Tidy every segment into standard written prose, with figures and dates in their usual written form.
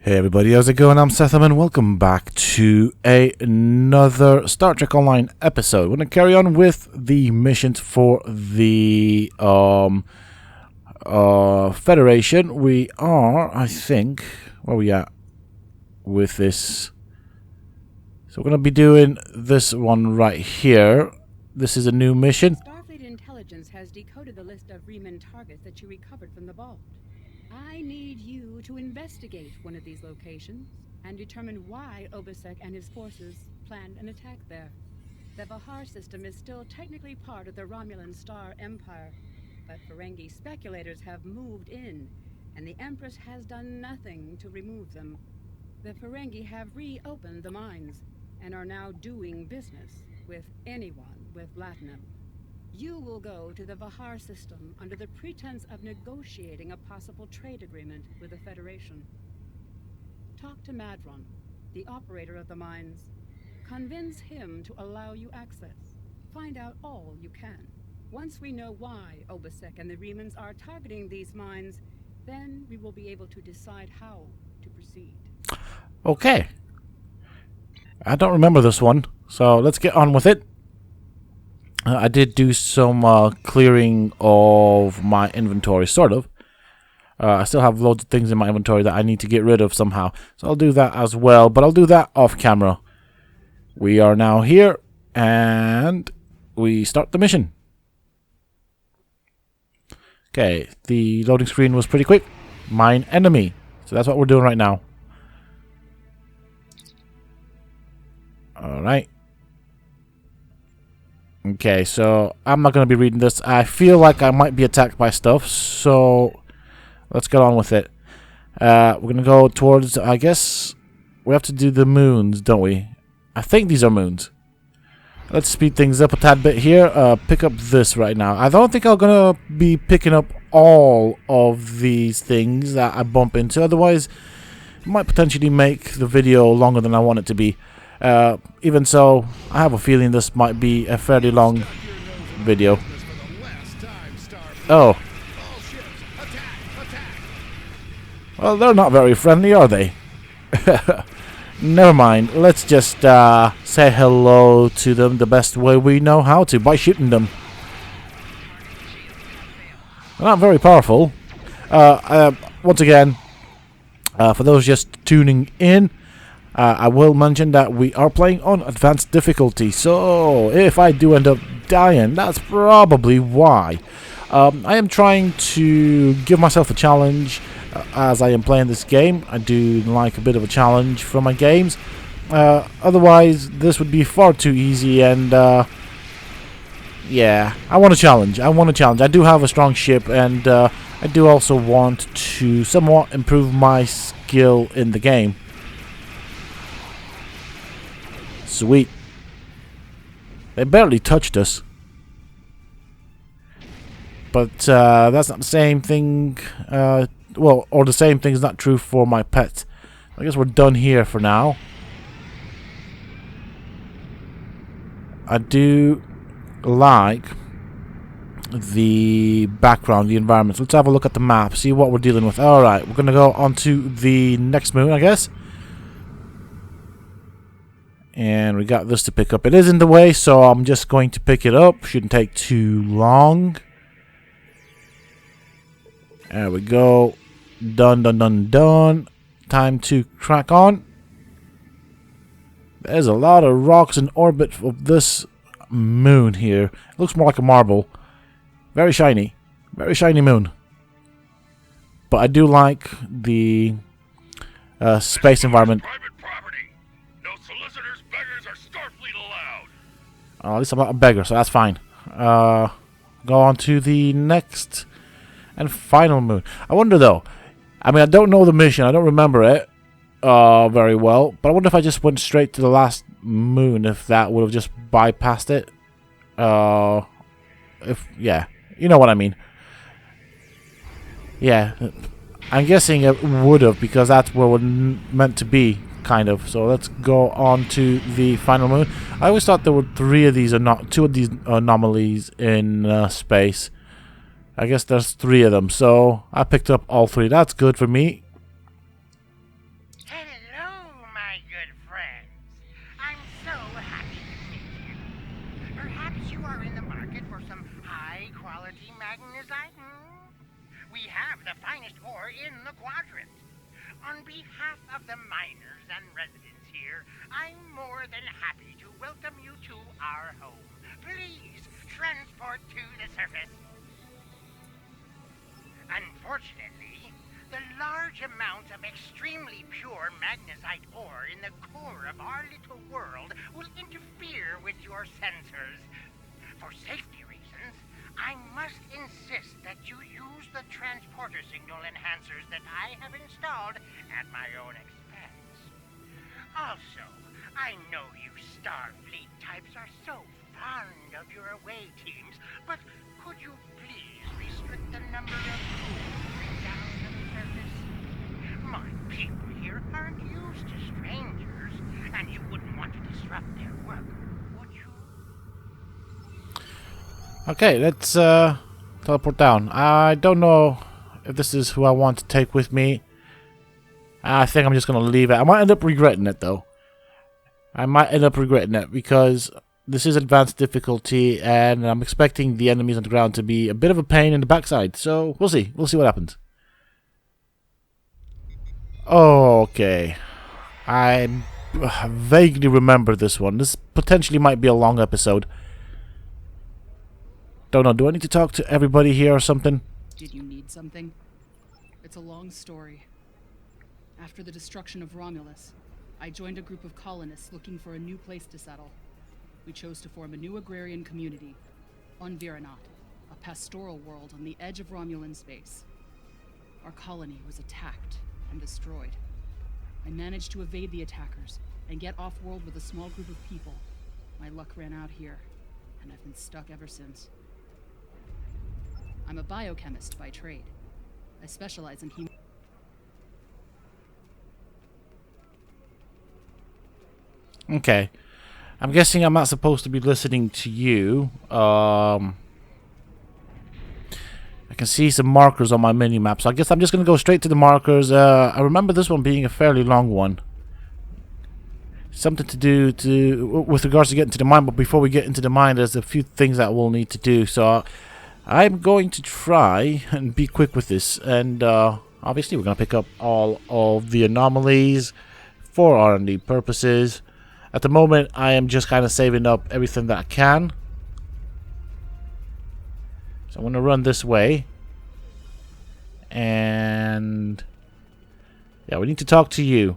Hey everybody, how's it going? I'm Sethum and welcome back to another Star Trek Online episode. We're going to carry on with the missions for the Federation. We are, I think, where are we at with this? So we're going to be doing this one right here. This is a new mission. Starfleet intelligence has decoded the list of Riemann targets that you recovered from the vault. I need you to investigate one of these locations and determine why Obasek and his forces planned an attack there. The Bahar system is still technically part of the Romulan Star Empire, but Ferengi speculators have moved in, and the Empress has done nothing to remove them. The Ferengi have reopened the mines and are now doing business with anyone with platinum. You will go to the Bahar system under the pretense of negotiating a possible trade agreement with the Federation. Talk to Madron, the operator of the mines. Convince him to allow you access. Find out all you can. Once we know why Obasek and the Riemanns are targeting these mines, then we will be able to decide how to proceed. Okay. I don't remember this one, so let's get on with it. I did do some clearing of my inventory, sort of. I still have loads of things in my inventory that I need to get rid of somehow. So I'll do that as well, but I'll do that off camera. We are now here, and we start the mission. Okay, the loading screen was pretty quick. Mine enemy. So that's what we're doing right now. Alright. Okay, so I'm not going to be reading this. I feel like I might be attacked by stuff, so let's get on with it. We're going to go towards, I guess, we have to do the moons, don't we? I think these are moons. Let's speed things up a tad bit here. Pick up this right now. I don't think I'm going to be picking up all of these things that I bump into. Otherwise, it might potentially make the video longer than I want it to be. Even so, I have a feeling this might be a fairly long video. Oh. Well, they're not very friendly, are they? Never mind. Let's just say hello to them the best way we know how to, by shooting them. They're not very powerful. Once again, for those just tuning in, I will mention that we are playing on advanced difficulty, so if I do end up dying, that's probably why. I am trying to give myself a challenge as I am playing this game. I do like a bit of a challenge from my games. Otherwise, this would be far too easy, and yeah, I want a challenge. I do have a strong ship, and I do also want to somewhat improve my skill in the game. Sweet. They barely touched us. But that's not the same thing. Well, or the same thing is not true for my pet. I guess we're done here for now. I do like the background, the environment. So let's have a look at the map, see what we're dealing with. Alright, we're going to go on to the next moon, I guess. And we got this to pick up. It is in the way, so I'm just going to pick it up. Shouldn't take too long. There we go. Done, done, done, done. Time to crack on. There's a lot of rocks in orbit of this moon here. It looks more like a marble. Very shiny. Very shiny moon. But I do like the space environment. At least I'm not a beggar, so that's fine. Go on to the next and final moon. I wonder, though. I mean, I don't know the mission. I don't remember it very well. But I wonder if I just went straight to the last moon, if that would have just bypassed it. Yeah, you know what I mean. Yeah, I'm guessing it would have, because that's where we're meant to be. Kind of. So let's go on to the final moon. I always thought there were two of these anomalies in space. I guess there's 3 of them. So I picked up all 3. That's good for me. we have the finest ore in the quadrant. On behalf of the miners and residents here, I'm more than happy to welcome you to our home. Please, transport to the surface. Unfortunately, the large amount of extremely pure magnesite ore in the core of our little world will interfere with your sensors. For safety reasons, I must insist that you use the transporter signal enhancers that I have installed at my own expense. Also, I know you Starfleet types are so fond of your away teams, but could you please restrict the number of crews bring down to the surface? My people here aren't used to strangers, and you wouldn't want to disrupt their work, would you? Okay, let's teleport down. I don't know if this is who I want to take with me. I think I'm just going to leave it. I might end up regretting it, though. I might end up regretting it because this is advanced difficulty, and I'm expecting the enemies on the ground to be a bit of a pain in the backside. So we'll see. We'll see what happens. Okay. I vaguely remember this one. This potentially might be a long episode. Don't know. Do I need to talk to everybody here or something? Did you need something? It's a long story. After the destruction of Romulus, I joined a group of colonists looking for a new place to settle. We chose to form a new agrarian community on Viranot, a pastoral world on the edge of Romulan space. Our colony was attacked and destroyed. I managed to evade the attackers and get off-world with a small group of people. My luck ran out here, and I've been stuck ever since. I'm a biochemist by trade. I specialize in Okay. I'm guessing I'm not supposed to be listening to you. I can see some markers on my mini-map, so I guess I'm just going to go straight to the markers. I remember this one being a fairly long one. Something to do with regards to getting to the mine, but before we get into the mine, there's a few things that we'll need to do. So I'm going to try and be quick with this, and obviously we're going to pick up all of the anomalies for R&D purposes. At the moment, I am just kind of saving up everything that I can. So I'm going to run this way. And yeah, we need to talk to you.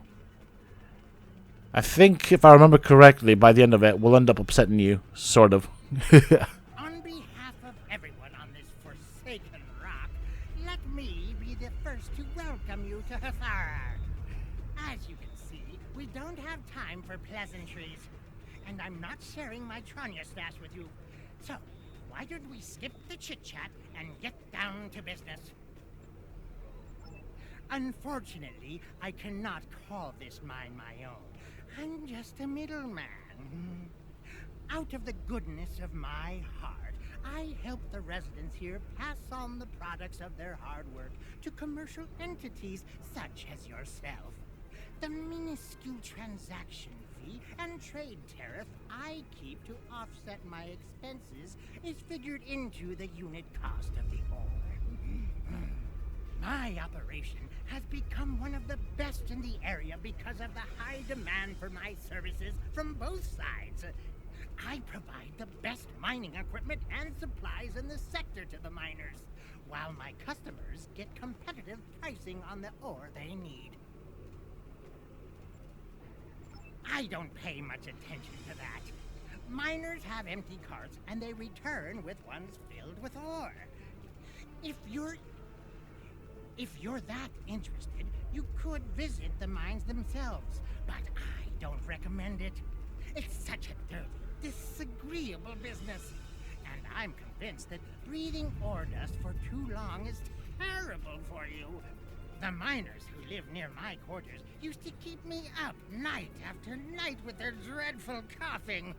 I think, if I remember correctly, by the end of it, we'll end up upsetting you. Sort of. On behalf of everyone on this forsaken rock, let me be the first to welcome you to Bahar. As you can see, we don't have time for pleasantries, and I'm not sharing my Tranya stash with you. So, why don't we skip the chit-chat and get down to business? Unfortunately, I cannot call this mine my own. I'm just a middleman. Out of the goodness of my heart, I help the residents here pass on the products of their hard work to commercial entities such as yourself. The minuscule transaction fee and trade tariff I keep to offset my expenses is figured into the unit cost of the ore. My operation has become one of the best in the area because of the high demand for my services from both sides. I provide the best mining equipment and supplies in the sector to the miners, while my customers get competitive pricing on the ore they need. I don't pay much attention to that. Miners have empty carts and they return with ones filled with ore. If you're that interested, you could visit the mines themselves, but I don't recommend it. It's such a dirty, disagreeable business, and I'm convinced that breathing ore dust for too long is terrible for you. The miners who live near my quarters used to keep me up night after night with their dreadful coughing.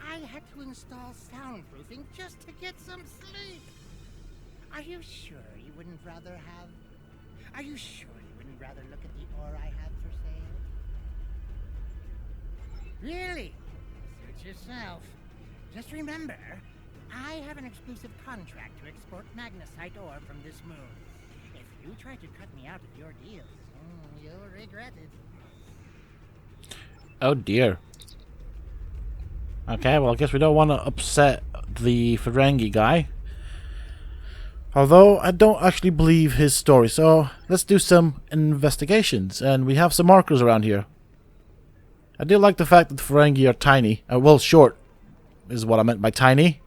I had to install soundproofing just to get some sleep. Are you sure you wouldn't rather look at the ore I have for sale? Really? Suit yourself. Just remember, I have an exclusive contract to export magnesite ore from this moon. You tried to cut me out of your deals. You'll regret it. Oh dear. Okay, well I guess we don't want to upset the Ferengi guy. Although I don't actually believe his story, so let's do some investigations. And we have some markers around here. I do like the fact that the Ferengi are tiny. Well, short is what I meant by tiny.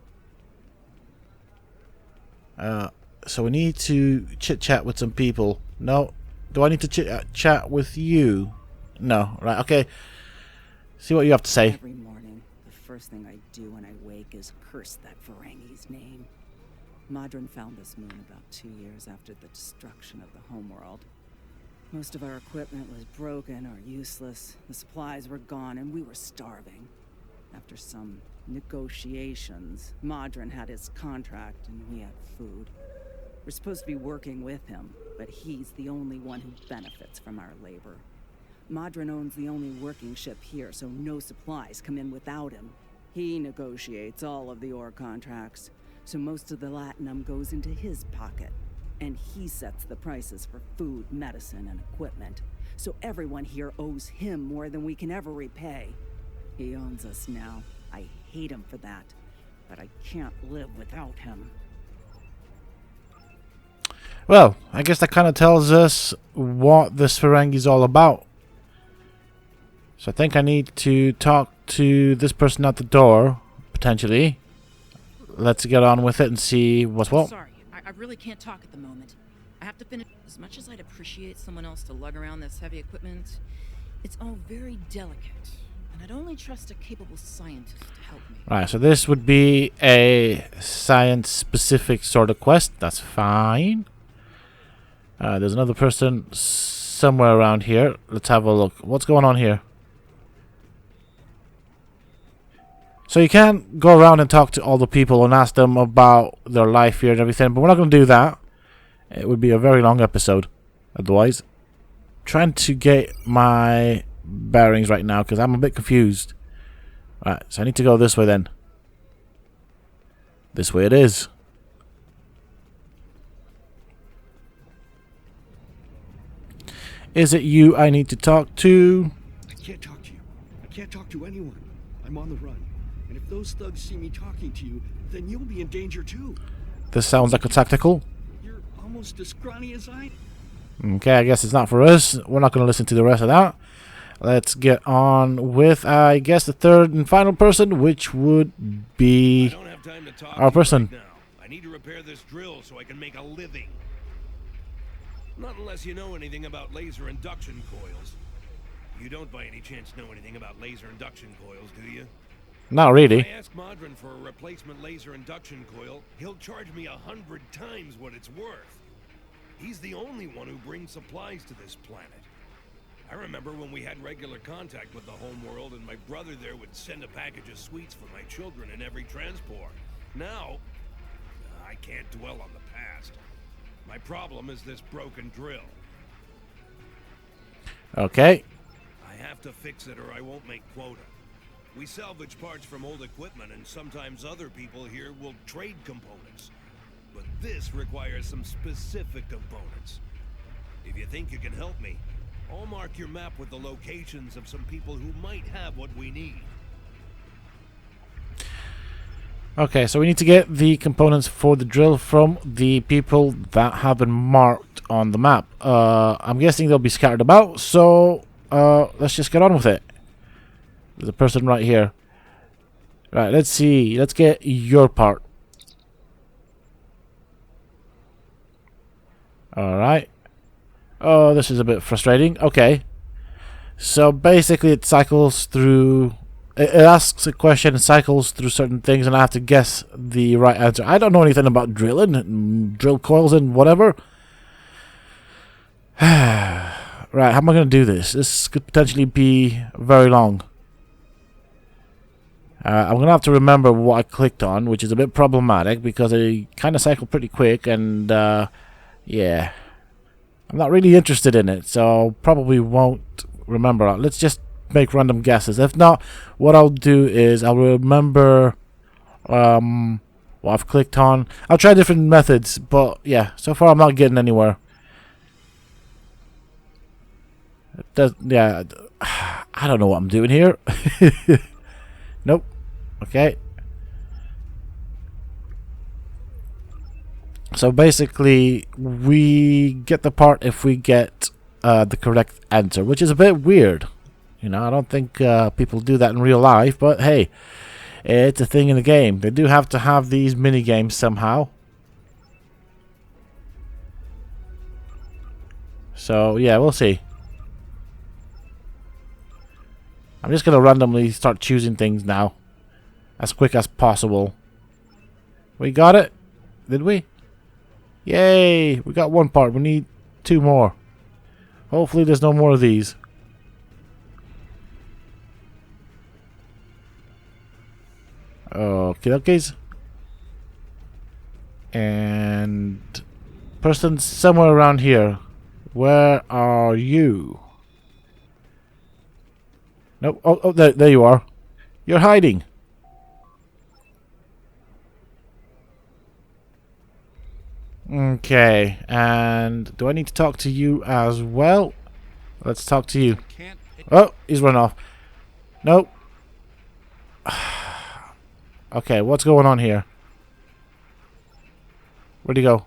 So we need to chit-chat with some people. No. Do I need to chit-chat with you? No. Right, okay. See what you have to say. Every morning, the first thing I do when I wake is curse that Ferengi's name. Modron found this moon about 2 years after the destruction of the homeworld. Most of our equipment was broken or useless. The supplies were gone and we were starving. After some negotiations, Modron had his contract and we had food. We're supposed to be working with him, but he's the only one who benefits from our labor. Modron owns the only working ship here, so no supplies come in without him. He negotiates all of the ore contracts, so most of the latinum goes into his pocket. And he sets the prices for food, medicine, and equipment. So everyone here owes him more than we can ever repay. He owns us now. I hate him for that, but I can't live without him. Well, I guess that kind of tells us what this Ferengi's all about. So I think I need to talk to this person at the door, potentially. Let's get on with it and see what's what. Sorry, I really can't talk at the moment. I have to finish. As much as I'd appreciate someone else to lug around this heavy equipment, it's all very delicate, and I'd only trust a capable scientist to help me. Right, so this would be a science-specific sort of quest. That's fine. There's another person somewhere around here. Let's have a look. What's going on here? So you can go around and talk to all the people and ask them about their life here and everything, but we're not going to do that. It would be a very long episode otherwise. Trying to get my bearings right now because I'm a bit confused. Right, so I need to go this way then. This way it is. Is it you I need to talk to? I can't talk to you. I can't talk to anyone. I'm on the run. And if those thugs see me talking to you, then you'll be in danger too. This sounds like a tactical. You're almost as scrawny as I am. Okay, I guess it's not for us. We're not going to listen to the rest of that. Let's get on with, I guess, the third and final person, which would be our person. Right now. I need to repair this drill so I can make a living. Not unless you know anything about laser induction coils. You don't by any chance know anything about laser induction coils, do you? Not really. If I ask Modron for a replacement laser induction coil, he'll charge me 100 times what it's worth. He's the only one who brings supplies to this planet. I remember when we had regular contact with the homeworld and my brother there would send a package of sweets for my children in every transport. Now, I can't dwell on the past. My problem is this broken drill. Okay. I have to fix it or I won't make quota. We salvage parts from old equipment and sometimes other people here will trade components. But this requires some specific components. If you think you can help me, I'll mark your map with the locations of some people who might have what we need. Okay, so we need to get the components for the drill from the people that have been marked on the map. I'm guessing they'll be scattered about, so let's just get on with it. There's a person right here. Right, let's see. Let's get your part. Alright. Oh, this is a bit frustrating. Okay. So basically it cycles through... It asks a question and cycles through certain things and I have to guess the right answer. I don't know anything about drilling and drill coils and whatever. Right, how am I going to do this? This could potentially be very long. I'm going to have to remember what I clicked on, which is a bit problematic because I kind of cycle pretty quick and yeah. I'm not really interested in it, so probably won't remember. Let's just make random guesses. If not, what I'll do is I'll remember what I've clicked on. I'll try different methods, but yeah, so far I'm not getting anywhere. Yeah, I don't know what I'm doing here. Nope. Okay. So basically, we get the part if we get the correct answer, which is a bit weird. You know, I don't think people do that in real life, but hey, it's a thing in the game. They do have to have these mini games somehow. So yeah, we'll see. I'm just gonna randomly start choosing things now, as quick as possible. We got it, did we? Yay! We got one part. We need 2 more. Hopefully, there's no more of these. Okay, okay. And person somewhere around here. Where are you? Nope. Oh, there you are. You're hiding. Okay, and do I need to talk to you as well? Let's talk to you. Oh, he's run off. Nope. Okay, what's going on here? Where'd he go?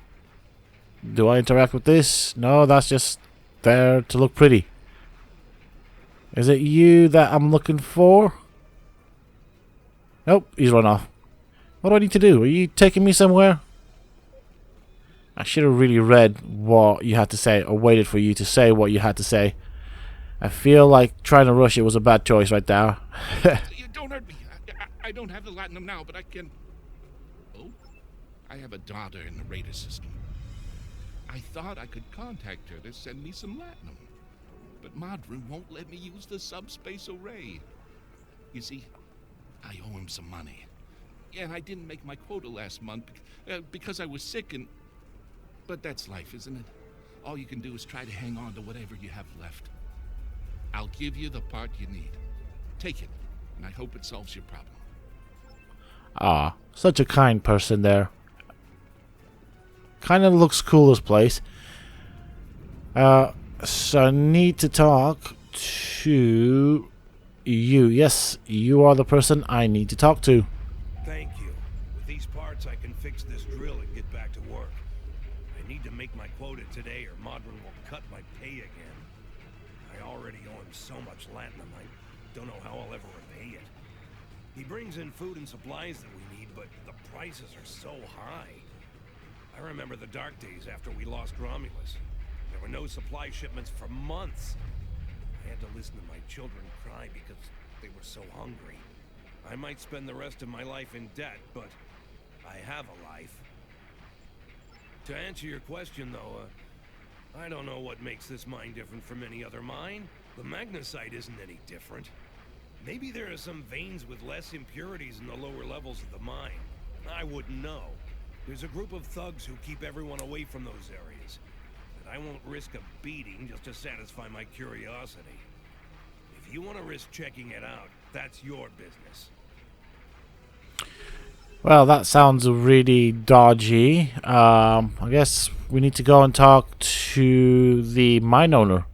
Do I interact with this? No, that's just there to look pretty. Is it you that I'm looking for? Nope, he's run off. What do I need to do? Are you taking me somewhere? I should have really read what you had to say, or waited for you to say what you had to say. I feel like trying to rush it was a bad choice right there. Don't hurt me. I don't have the latinum now, but I can... Oh, I have a daughter in the radar system. I thought I could contact her to send me some latinum. But Modron won't let me use the subspace array. You see, I owe him some money. Yeah, and I didn't make my quota last month because I was sick and... But that's life, isn't it? All you can do is try to hang on to whatever you have left. I'll give you the part you need. Take it, and I hope it solves your problem. Ah, such a kind person there. Kind of looks cool, this place. So I need to talk to you. Yes, you are the person I need to talk to. Thank you. With these parts, I can fix this drill and get back to work. I need to make my quota today or Modron will cut my pay again. I already owe him so much latinum, I don't know how I'll ever repay it. He brings in food and supplies that we need, but the prices are so high. I remember the dark days after we lost Romulus. There were no supply shipments for months. I had to listen to my children cry because they were so hungry. I might spend the rest of my life in debt, but I have a life. To answer your question, though, I don't know what makes this mine different from any other mine. The magnesite isn't any different. Maybe there are some veins with less impurities in the lower levels of the mine. I wouldn't know. There's a group of thugs who keep everyone away from those areas. And I won't risk a beating just to satisfy my curiosity. If you want to risk checking it out, that's your business. Well, that sounds really dodgy. I guess we need to go and talk to the mine owner.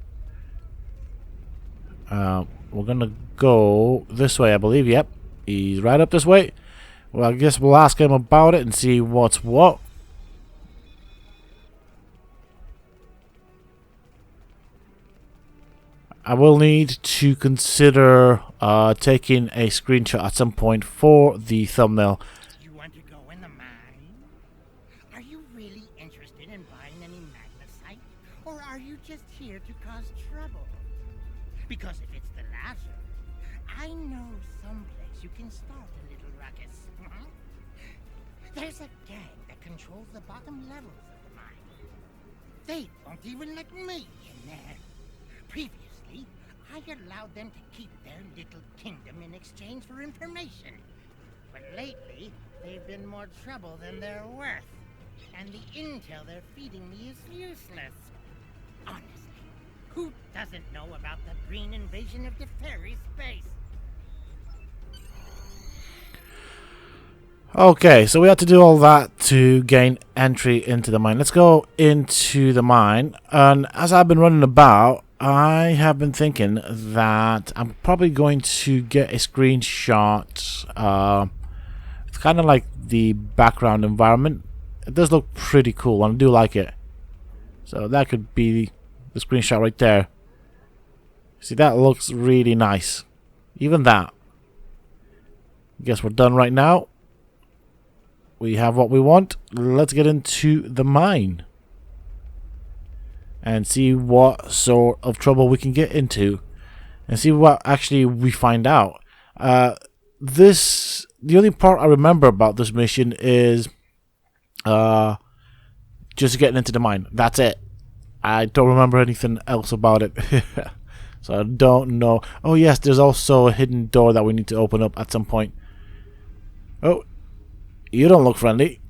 We're gonna go this way, I believe. Yep, he's right up this way. Well, I guess we'll ask him about it and see what's what. I will need to consider taking a screenshot at some point for the thumbnail. You want to go in the mine? Are you really interested in buying any magnesite? Or are you just here to cause trouble? Because if it's the latter, I know someplace you can start a little ruckus. There's a gang that controls the bottom levels of the mine. They won't even let me in there. Previously, I allowed them to keep their little kingdom in exchange for information. But lately, they've been more trouble than they're worth. And the intel they're feeding me is useless. Honestly, who doesn't know about the green invasion of the fairy space? Okay, so we had to do all that to gain entry into the mine. Let's go into the mine. And as I've been running about, I have been thinking that I'm probably going to get a screenshot. It's kind of like the background environment. It does look pretty cool, and I do like it. So that could be the screenshot right there. See, that looks really nice. Even that. Guess we're done right now. We have what we want. Let's get into the mine and see what sort of trouble we can get into, and see what actually we find out. The only part I remember about this mission is just getting into the mine. That's it. I don't remember anything else about it. So I don't know. Oh yes, there's also a hidden door that we need to open up at some point. Oh, you don't look friendly.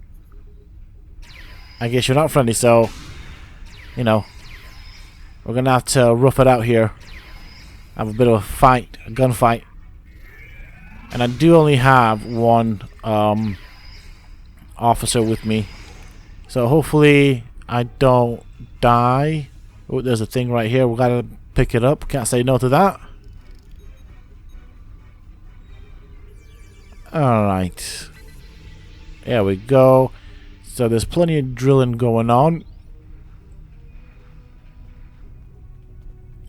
I guess you're not friendly, so you know, we're gonna have to rough it out here. Have a bit of a fight, a gunfight. And I do only have one officer with me, so hopefully I don't die. Oh, there's a thing right here. We gotta pick it up. Can't say no to that. Alright. There we go. So there's plenty of drilling going on.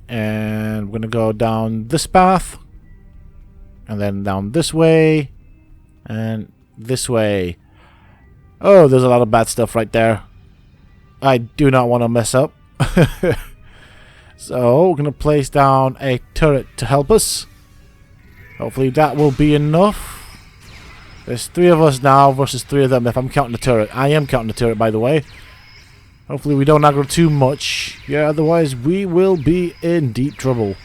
And we're gonna go down this path. And then down this way. And this way. Oh, there's a lot of bad stuff right there. I do not want to mess up. So we're going to place down a turret to help us. Hopefully that will be enough. There's 3 of us now versus 3 of them if I'm counting the turret. I am counting the turret, by the way. Hopefully we don't aggro too much. Yeah, otherwise we will be in deep trouble.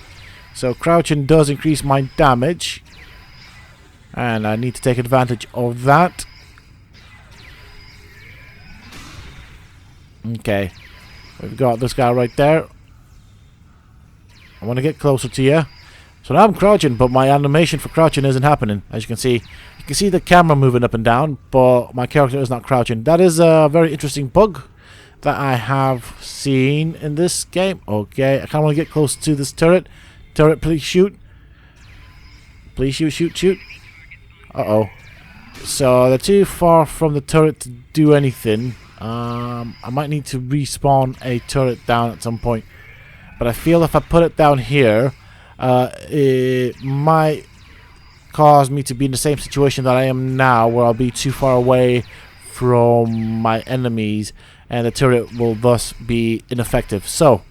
So crouching does increase my damage. And I need to take advantage of that. Okay. We've got this guy right there. I want to get closer to you. So now I'm crouching, but my animation for crouching isn't happening. As you can see the camera moving up and down, but my character is not crouching. That is a very interesting bug that I have seen in this game. Okay, I kind of want to get close to this turret. Turret, please shoot. Please shoot, shoot, shoot. Uh-oh. So they're too far from the turret to do anything. I might need to respawn a turret down at some point. But I feel if I put it down here, it might cause me to be in the same situation that I am now, where I'll be too far away from my enemies, and the turret will thus be ineffective. So,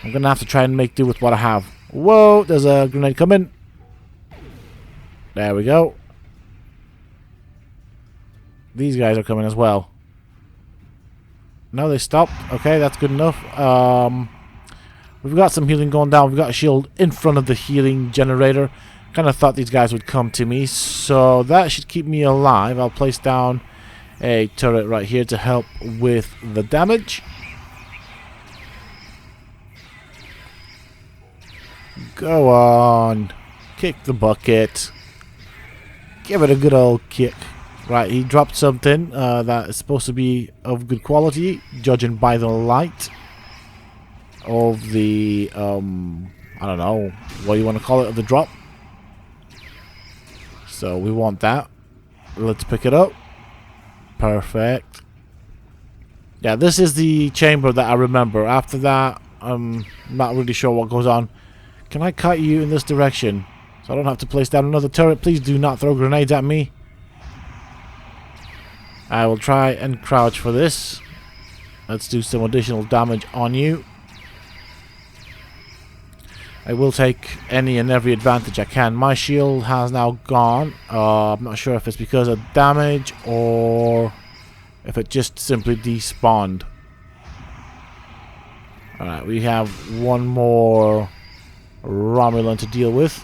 I'm going to have to try and make do with what I have. Whoa, there's a grenade coming. There we go. These guys are coming as well. No, they stopped. Okay, that's good enough. We've got some healing going down. We've got a shield in front of the healing generator. Kind of thought these guys would come to me, so that should keep me alive. I'll place down a turret right here to help with the damage. Go on. Kick the bucket. Give it a good old kick. Right, he dropped something that is supposed to be of good quality, judging by the light of the, I don't know, what you want to call it, of the drop. So we want that. Let's pick it up. Perfect. Yeah, this is the chamber that I remember. After that, I'm not really sure what goes on. Can I cut you in this direction so I don't have to place down another turret? Please do not throw grenades at me. I will try and crouch for this. Let's do some additional damage on you. I will take any and every advantage I can. My shield has now gone. I'm not sure if it's because of damage or if it just simply despawned. Alright, we have one more Romulan to deal with.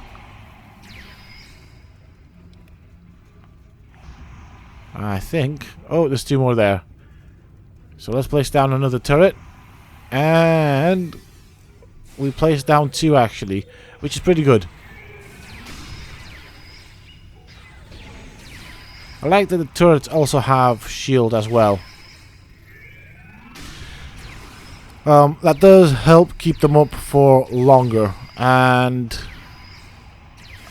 I think. Oh, there's 2 more there. So let's place down another turret. And we placed down 2 actually, which is pretty good. I like that the turrets also have shield as well. That does help keep them up for longer, and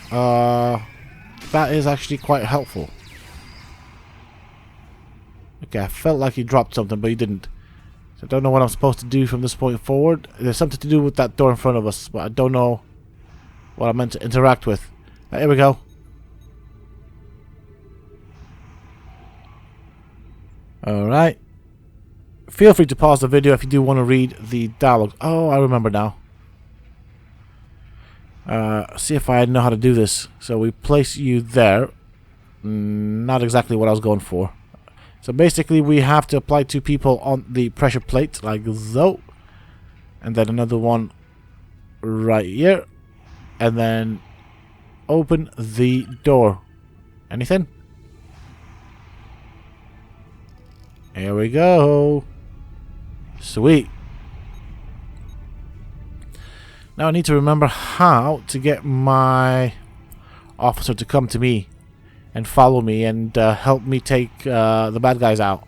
that is actually quite helpful. Okay, I felt like he dropped something, but he didn't. So I don't know what I'm supposed to do from this point forward. There's something to do with that door in front of us, but I don't know what I'm meant to interact with. Here we go. Alright. Feel free to pause the video if you do want to read the dialogue. Oh, I remember now. See if I know how to do this. So we place you there. Not exactly what I was going for. So basically we have to apply 2 people on the pressure plate, like so. And then another one right here. And then open the door. Anything? Here we go. Sweet. Now I need to remember how to get my officer to come to me and follow me and help me take the bad guys out.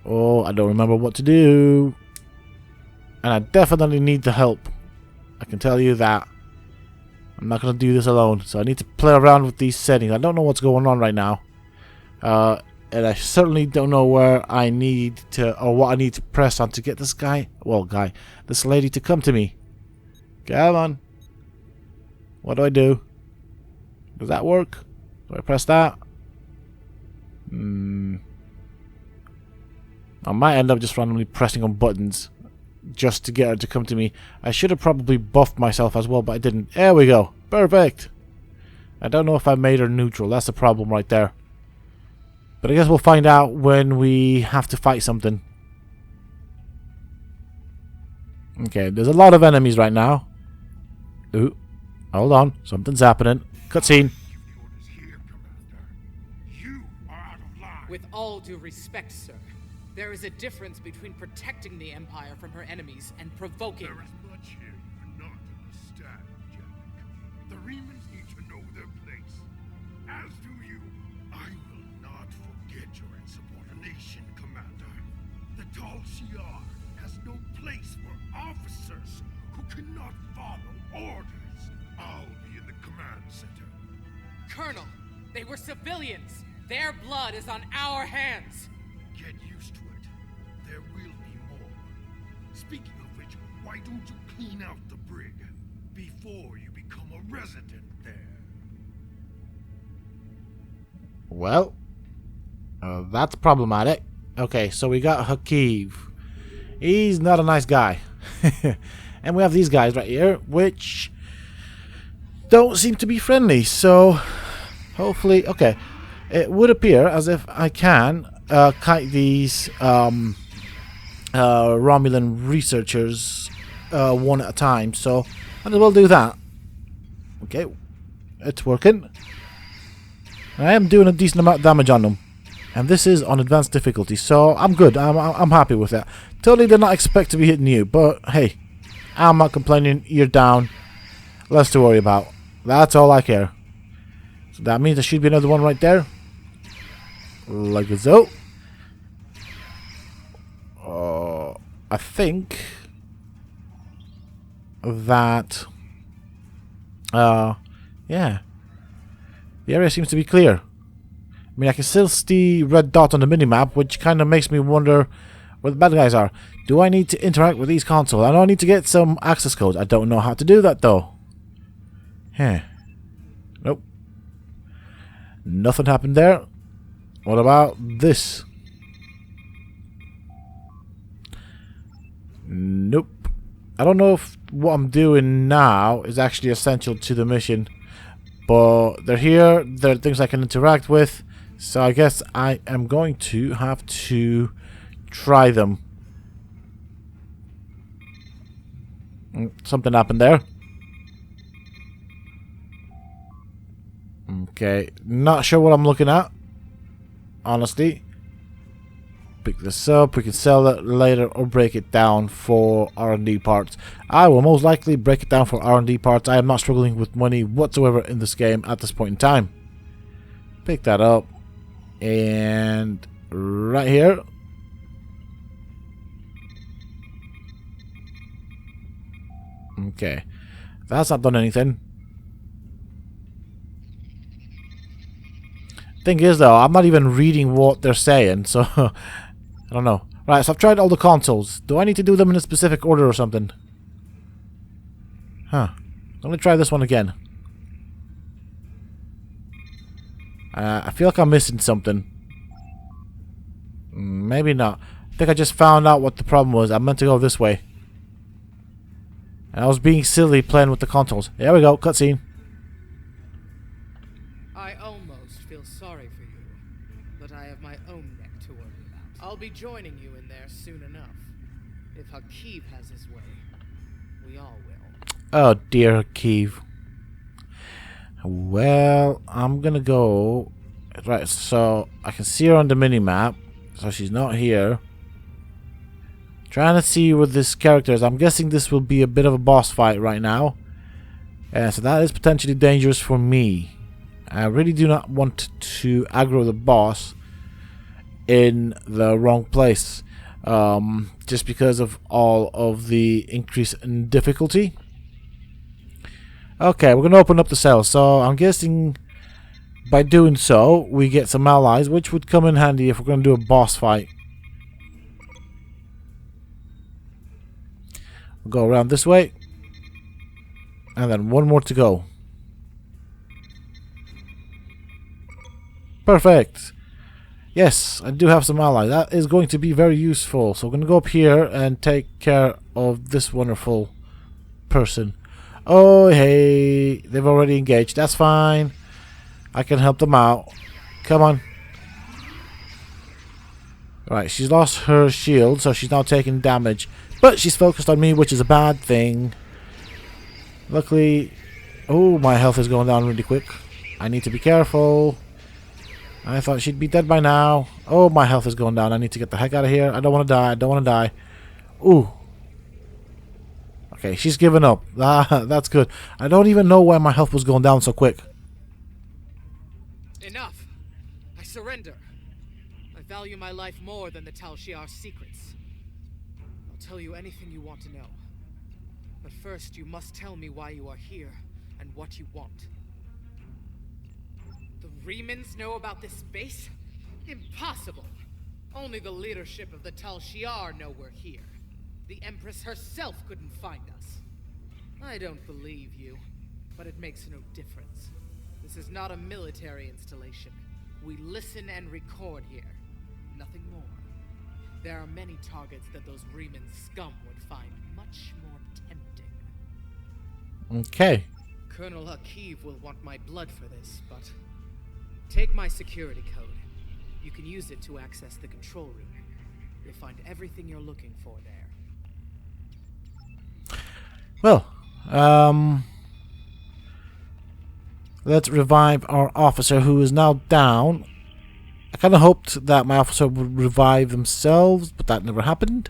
Oh, I don't remember what to do. And I definitely need the help. I can tell you that. I'm not going to do this alone. So I need to play around with these settings. I don't know what's going on right now. And I certainly don't know where I need to, or what I need to press on to get this guy, this lady to come to me. Come on. What do? Does that work? Do I press that? I might end up just randomly pressing on buttons just to get her to come to me. I should have probably buffed myself as well, but I didn't. There we go. Perfect. I don't know if I made her neutral. That's the problem right there. But I guess we'll find out when we have to fight something. Okay, there's a lot of enemies right now. Ooh, hold on. Something's happening. Cutscene. With all due respect, sir, there is a difference between protecting the Empire from her enemies and provoking. There is much here you do not understand, Jack. The Remans need to know their place. As do you. I will not forget your insubordination, Commander. The tall shiar has no place for officers who cannot follow orders. I'll be in the command center. Colonel, they were civilians. Their blood is on our hands. Get used to it. There will be more. Speaking of which, why don't you clean out the brig before you become a resident there? Well, that's problematic. Okay, so we got Hakeev. He's not a nice guy. And we have these guys right here, which don't seem to be friendly. So, hopefully, okay. It would appear as if I can kite these Romulan researchers one at a time. So, I will do that. Okay, it's working. I am doing a decent amount of damage on them. And this is on advanced difficulty, so I'm good. I'm happy with that. Totally did not expect to be hitting you, but hey, I'm not complaining. You're down. Less to worry about. That's all I care. So that means there should be another one right there. Like so. I think that yeah. The area seems to be clear. I mean, I can still see red dots on the minimap, which kind of makes me wonder where the bad guys are. Do I need to interact with these consoles? I know I need to get some access codes. I don't know how to do that, though. Nope. Nothing happened there. What about this? Nope. I don't know if what I'm doing now is actually essential to the mission. But they're here. There are things I can interact with. So I guess I am going to have to try them. Something happened there. Okay. Not sure what I'm looking at. Honestly. Pick this up. We can sell it later or break it down for R&D parts. I will most likely break it down for R&D parts. I am not struggling with money whatsoever in this game at this point in time. Pick that up. And right here. Okay. That's not done anything. Thing is, though, I'm not even reading what they're saying, so I don't know. Right, so I've tried all the consoles. Do I need to do them in a specific order or something? Huh. I'm gonna try this one again. I feel like I'm missing something. Maybe not. I think I just found out what the problem was. I meant to go this way. And I was being silly playing with the consoles. There we go, cutscene. I almost feel sorry for you, but I have my own neck to worry about. I'll be joining you in there soon enough. If Hakeeb has his way, we all will. Oh dear, Keeve. Well, I'm gonna go... Right, so I can see her on the mini-map. So she's not here. Trying to see where this character is. I'm guessing this will be a bit of a boss fight right now. So that is potentially dangerous for me. I really do not want to aggro the boss in the wrong place. Just because of all of the increase in difficulty. Okay, we're going to open up the cell. So I'm guessing by doing so, we get some allies, which would come in handy if we're going to do a boss fight. We'll go around this way. And then one more to go. Perfect. Yes, I do have some allies. That is going to be very useful. So we're going to go up here and take care of this wonderful person. Oh, hey. They've already engaged. That's fine. I can help them out. Come on. Right, she's lost her shield, so she's now taking damage. But she's focused on me, which is a bad thing. Luckily... Oh, my health is going down really quick. I need to be careful. I thought she'd be dead by now. Oh, my health is going down. I need to get the heck out of here. I don't want to die. I don't want to die. Ooh. Okay, she's given up. That's good. I don't even know why my health was going down so quick. Enough. I surrender. I value my life more than the Tal Shiar's secrets. I'll tell you anything you want to know. But first, you must tell me why you are here and what you want. The Remans know about this base? Impossible! Only the leadership of the Tal Shiar know we're here. The Empress herself couldn't find us. I don't believe you, but it makes no difference. This is not a military installation. We listen and record here. Nothing more. There are many targets that those Reman scum would find much more tempting. Okay. Colonel Hakeeb will want my blood for this, but... Take my security code. You can use it to access the control room. You'll find everything you're looking for there. Well, let's revive our officer who is now down. I kind of hoped that my officer would revive themselves, but that never happened.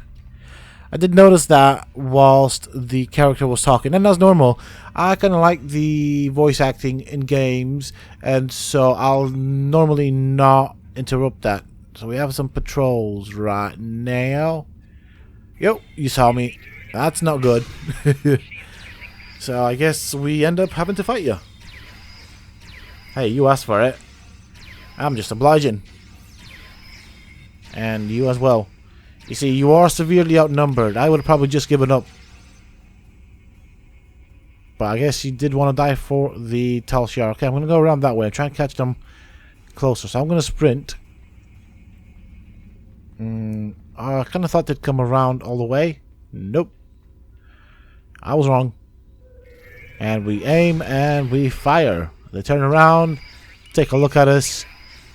I did notice that whilst the character was talking, and as normal, I kind of like the voice acting in games, and so I'll normally not interrupt that. So we have some patrols right now. Yo, you saw me. That's not good. So I guess we end up having to fight you. Hey, you asked for it. I'm just obliging. And you as well. You see, you are severely outnumbered. I would have probably just given up. But I guess you did want to die for the Tal Shiar. Okay, I'm going to go around that way. Try and catch them closer. So I'm going to sprint. I kind of thought they'd come around all the way. Nope. I was wrong. And we aim and we fire. They turn around, take a look at us,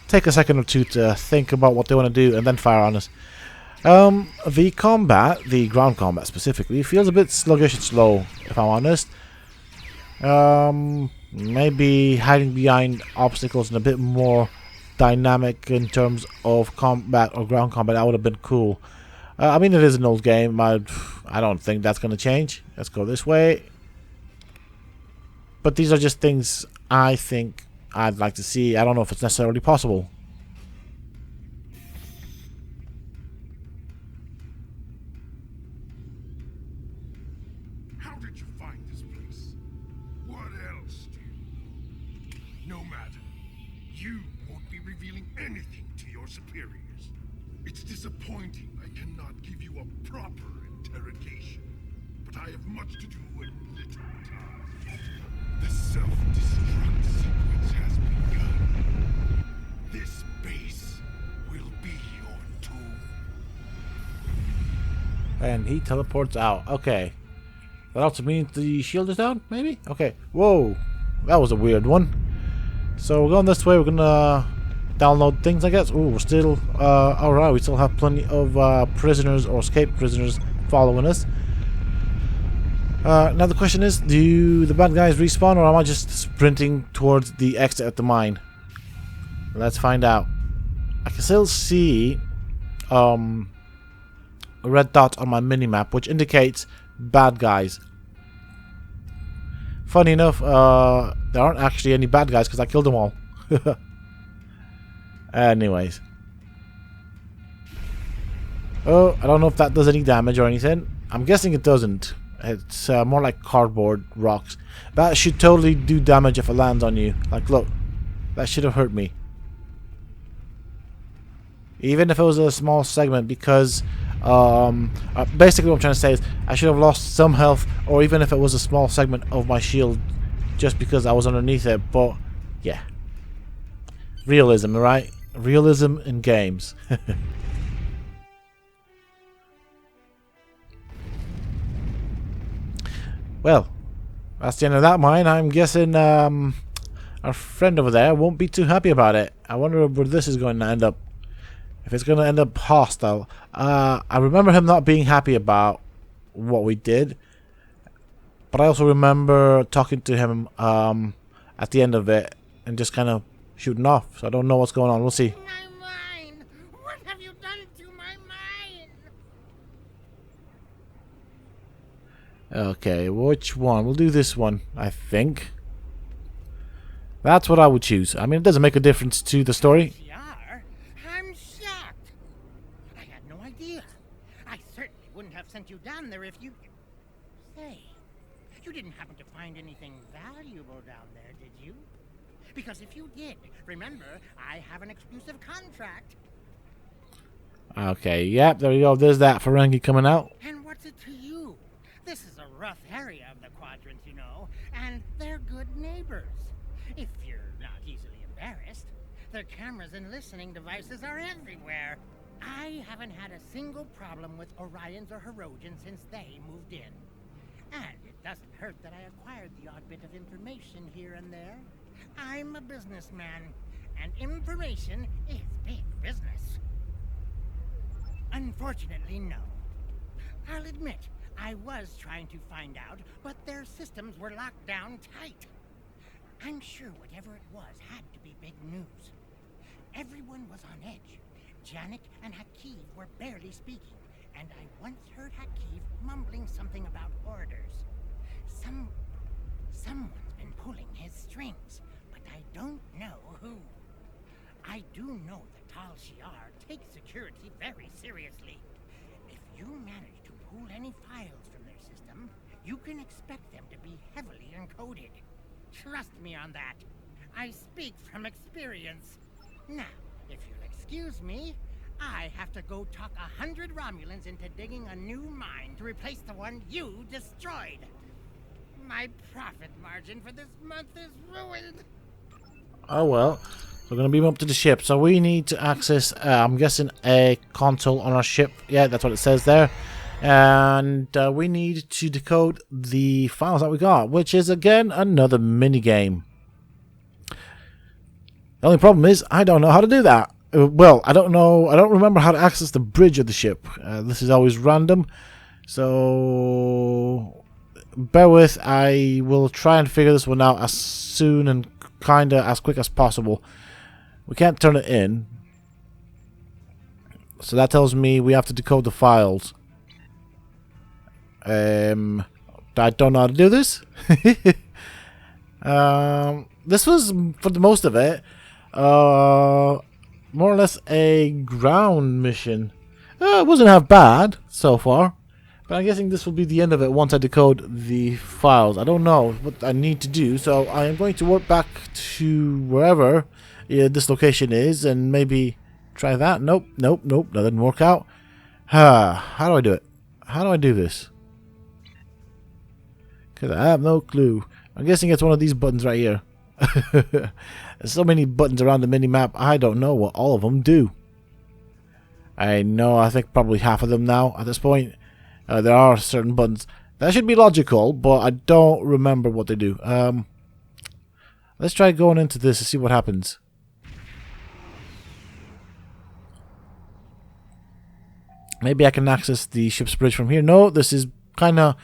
take a second or two to think about what they want to do, and then fire on us. The combat, the ground combat specifically, feels a bit sluggish and slow, if I'm honest. Maybe hiding behind obstacles and a bit more dynamic in terms of combat or ground combat, that would have been cool. I mean, it is an old game. I don't think that's going to change. Let's go this way. But these are just things I think I'd like to see. I don't know if it's necessarily possible. How did you find this place. What else do you know? No matter. You won't be revealing anything to your superiors. It's disappointing I cannot give you a proper interrogation, but I have much to do and little time. The self-destruct sequence has begun. This base will be your tomb. And he teleports out. Okay. That also means the shield is down, maybe? Okay. Whoa. That was a weird one. So we're going this way. We're gonna download things, I guess. Ooh, we're still alright. We still have plenty of prisoners or escaped prisoners following us. Now the question is, do the bad guys respawn, or am I just sprinting towards the exit at the mine? Let's find out. I can still see a red dot on my minimap, which indicates bad guys. Funny enough, there aren't actually any bad guys because I killed them all. Anyways. Oh, I don't know if that does any damage or anything. I'm guessing it doesn't. It's more like cardboard rocks. That should totally do damage if it lands on you. Like, look. That should have hurt me. Even if it was a small segment, because basically what I'm trying to say is I should have lost some health, or even if it was a small segment of my shield just because I was underneath it. But yeah, realism, right? Realism in games. Well, that's the end of that mine. I'm guessing our friend over there won't be too happy about it. I wonder where this is going to end up. If it's going to end up hostile. I remember him not being happy about what we did. But I also remember talking to him at the end of it and just kind of shooting off. So I don't know what's going on. We'll see. My mine! What have you done to my mine? Okay, which one? We'll do this one, I think. That's what I would choose. I mean, it doesn't make a difference to the story. Shiar? I'm shocked. I had no idea. I certainly wouldn't have sent you down there if you... Say, you didn't happen to find anything valuable down there, did you? Because if you did, remember, I have an exclusive contract. Okay, yep, there we go. There's that Ferengi coming out. And what's it to you? This is a rough area of the quadrant, you know, and they're good neighbors. If you're not easily embarrassed, their cameras and listening devices are everywhere. I haven't had a single problem with Orions or Herodians since they moved in. And it doesn't hurt that I acquired the odd bit of information here and there. I'm a businessman, and information is big business. Unfortunately, no. I'll admit, I was trying to find out, but their systems were locked down tight. I'm sure whatever it was had to be big news. Everyone was on edge. Janik and Hakiv were barely speaking, and I once heard Hakiv mumbling something about orders. Someone's been pulling his strings, but I don't know who. I do know that Tal Shiar takes security very seriously. If you manage to pull any files from their system, you can expect them to be heavily encoded. Trust me on that. I speak from experience. Now, if you'll excuse me, I have to go talk 100 Romulans into digging a new mine to replace the one you destroyed. My profit margin for this month is ruined. Oh well. We're going to beam up to the ship. So we need to access, I'm guessing, a console on our ship. Yeah, that's what it says there. And we need to decode the files that we got, which is, again, another minigame. The only problem is, I don't know how to do that. Well, I don't remember how to access the bridge of the ship. This is always random. So bear with, I will try and figure this one out as soon and kind of as quick as possible. We can't turn it in. So that tells me we have to decode the files. I don't know how to do this. This was, for the most of it, more or less a ground mission. It wasn't half bad so far. But I'm guessing this will be the end of it once I decode the files. I don't know what I need to do, so I am going to warp back to wherever this location is and maybe try that. Nope, nope, nope, that didn't work out. How do I do it? How do I do this? Because I have no clue. I'm guessing it's one of these buttons right here. There's so many buttons around the mini-map, I don't know what all of them do. I know, I think probably half of them now at this point. There are certain buttons. That should be logical, but I don't remember what they do. Let's try going into this and see what happens. Maybe I can access the ship's bridge from here. No, this kind of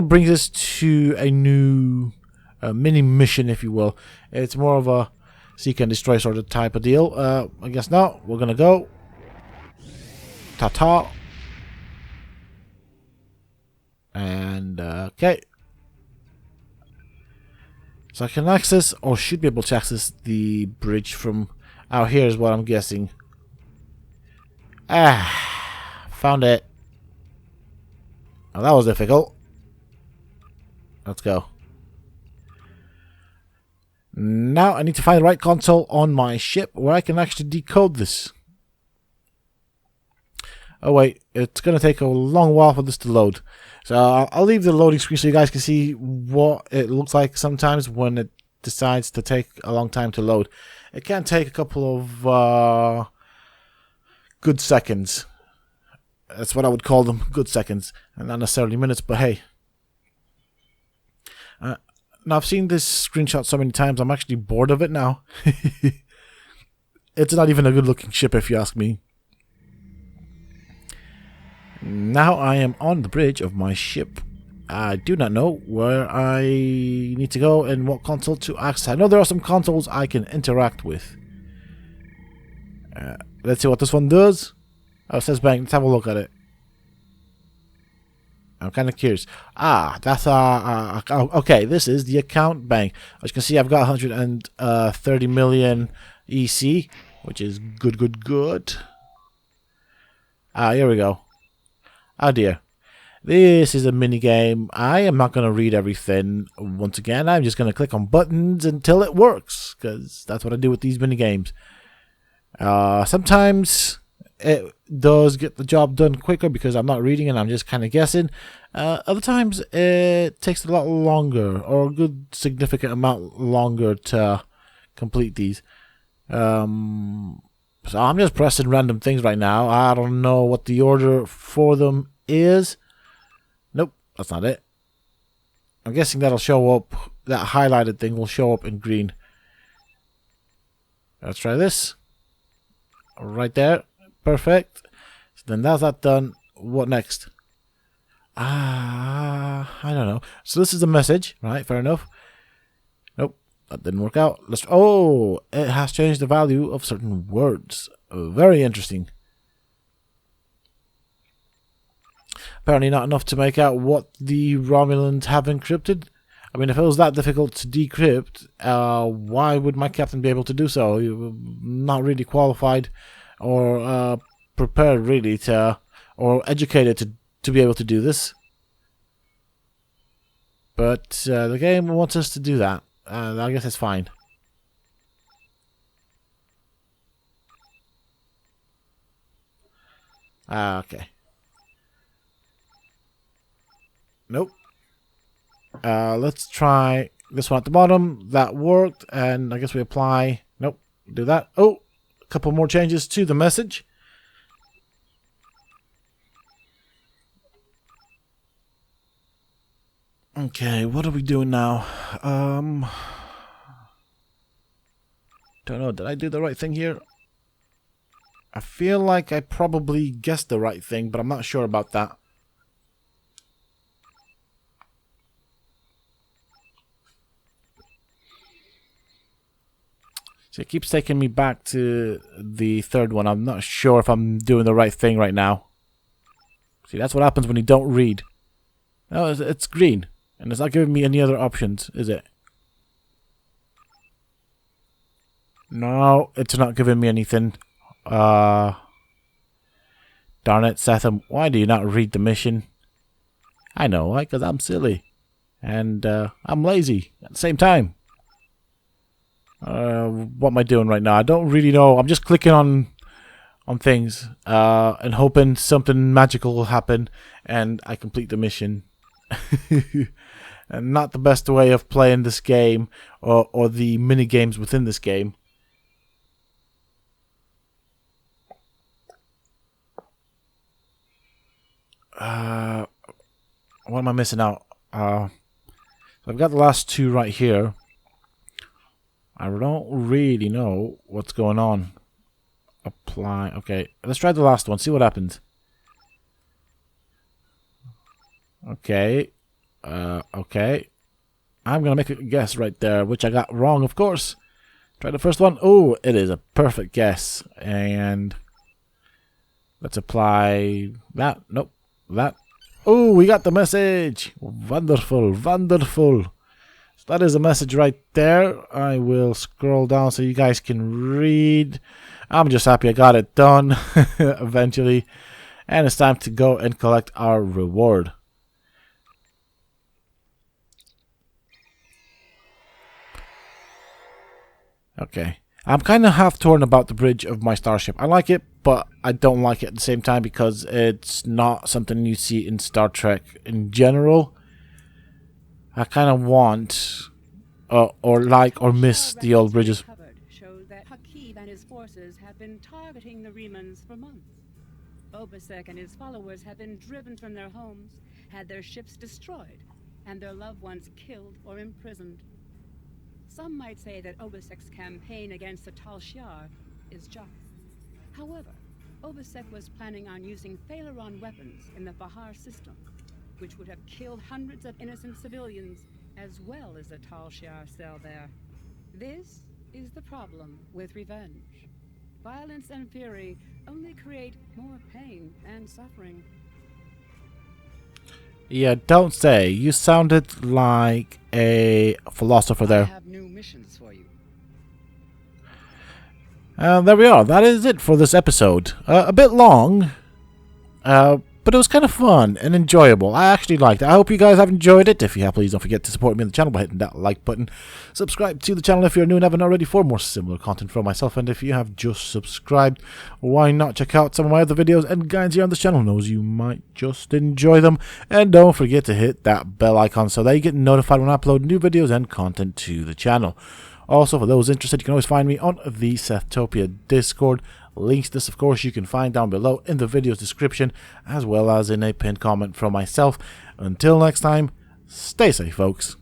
brings us to a new mini mission, if you will. It's more of a seek and destroy sort of type of deal. I guess not. We're gonna go. Ta-ta. And okay. So I can access, or should be able to access, the bridge from out here is what I'm guessing. Found it. Oh, that was difficult. Let's go. Now I need to find the right console on my ship where I can actually decode this. Oh wait, it's going to take a long while for this to load. So I'll leave the loading screen so you guys can see what it looks like sometimes when it decides to take a long time to load. It can take a couple of good seconds. That's what I would call them, good seconds. And not necessarily minutes, but hey. Now I've seen this screenshot so many times, I'm actually bored of it now. It's not even a good looking ship if you ask me. Now I am on the bridge of my ship. I do not know where I need to go and what console to access. I know there are some consoles I can interact with. Let's see what this one does. Oh, it says bank. Let's have a look at it. I'm kind of curious. That's okay. This is the account bank. As you can see, I've got 130 million EC, which is good. Here we go. Oh dear. This is a mini game. I am not going to read everything once again. I'm just going to click on buttons until it works, because that's what I do with these mini games. Sometimes it does get the job done quicker because I'm not reading and I'm just kind of guessing. Other times it takes a lot longer, or a good significant amount longer to complete these. So I'm just pressing random things right now. I don't know what the order for them is. Nope, that's not it. I'm guessing that'll show up, that highlighted thing will show up in green. Let's try this. Right there. Perfect. So then that's that done. What next? I don't know. So this is a message, right? Fair enough. Nope, that didn't work out. It has changed the value of certain words. Very interesting. Apparently not enough to make out what the Romulans have encrypted. I mean, if it was that difficult to decrypt, why would my captain be able to do so? You're not really qualified or prepared really to, or educated to be able to do this. But the game wants us to do that. I guess it's fine. Okay. Nope. Let's try this one at the bottom. That worked, and I guess we apply. Nope. Do that. Oh, a couple more changes to the message. Okay, what are we doing now? Don't know. Did I do the right thing here? I feel like I probably guessed the right thing, but I'm not sure about that. So it keeps taking me back to the third one. I'm not sure if I'm doing the right thing right now. See, that's what happens when you don't read. No, it's green. And it's not giving me any other options, is it? No, it's not giving me anything. Darn it, Sethum. Why do you not read the mission? I know, right? Because I'm silly. And I'm lazy at the same time. What am I doing right now? I don't really know. I'm just clicking on things and hoping something magical will happen and I complete the mission. And not the best way of playing this game or the mini games within this game. What am I missing out? So I've got the last two right here. I don't really know what's going on. Apply. Okay, let's try the last one. See what happens. Okay. Okay. I'm gonna make a guess right there, which I got wrong, of course. Try the first one. Oh, it is a perfect guess. And let's apply that. Nope. That. Oh, we got the message. Wonderful. Wonderful. So that is a message right there. I will scroll down so you guys can read. I'm just happy I got it done eventually. And it's time to go and collect our reward. Okay. I'm kind of half torn about the bridge of my starship. I like it, but I don't like it at the same time because it's not something you see in Star Trek in general. I kind of want or like or miss the old bridges. Shows that Hakeeb and his forces have been targeting the Remans for months. Obasek and his followers have been driven from their homes, had their ships destroyed, and their loved ones killed or imprisoned. Some might say that Obasek's campaign against the Tal Shiar is just. However, Obasek was planning on using Phaleron weapons in the Bahar system, which would have killed hundreds of innocent civilians, as well as the Tal Shiar cell there. This is the problem with revenge. Violence and fury only create more pain and suffering. Yeah, don't say. You sounded like a philosopher there. I have new missions for you. There we are. That is it for this episode. A bit long, but it was kind of fun and enjoyable. I actually liked it. I hope you guys have enjoyed it. If you have, please don't forget to support me on the channel by hitting that like button. Subscribe to the channel if you're new and haven't already for more similar content from myself. And if you have just subscribed, why not check out some of my other videos and guides here on this channel? Knows you might just enjoy them. And don't forget to hit that bell icon so that you get notified when I upload new videos and content to the channel. Also, for those interested, you can always find me on the Sethtopia Discord. Links to this, of course, you can find down below in the video's description, as well as in a pinned comment from myself. Until next time, stay safe, folks.